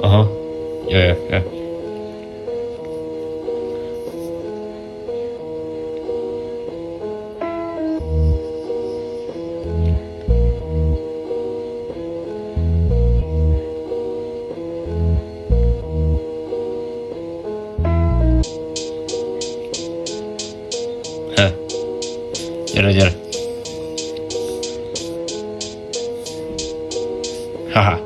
Aha. Jaj. Gyere. Haha.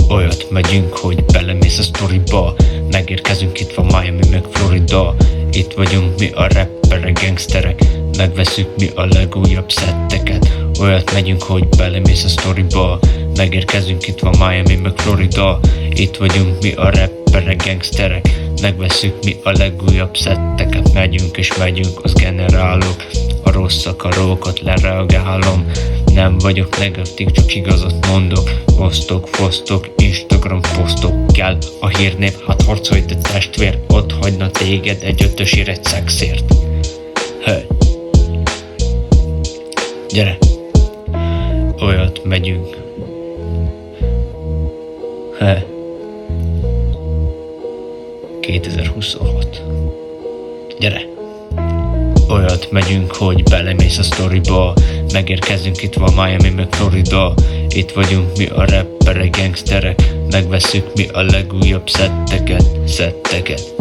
Olyat megyünk, hogy belemész a sztoriba. Megérkezünk, itt van Miami meg Florida. Itt vagyunk mi a rapperek, gangsterek. Megveszünk mi a legújabb szetteket. Olyat megyünk, hogy belemész a sztoriba. Megérkezünk, itt van Miami meg Florida. Itt vagyunk mi a rapperek, gangsterek. Megveszünk mi a legújabb szetteket. Megyünk és megyünk, az generálok. A rossz akarókat lereagálom. Nem vagyok negatív, csak igazat mondok. Fosztok, Instagram posztok. Kell a hírnév, hát harcolj te testvér. Ott hagyna téged egy ötösért egy szexért. Hey. Gyere. Olyat megyünk. Hey. 2026. Gyere. Olyat megyünk, hogy belemész a sztoriba. Megérkezünk, itt van Miami meg Florida. Itt vagyunk mi a rapperek, gangsterek. Megveszünk mi a legújabb szetteket.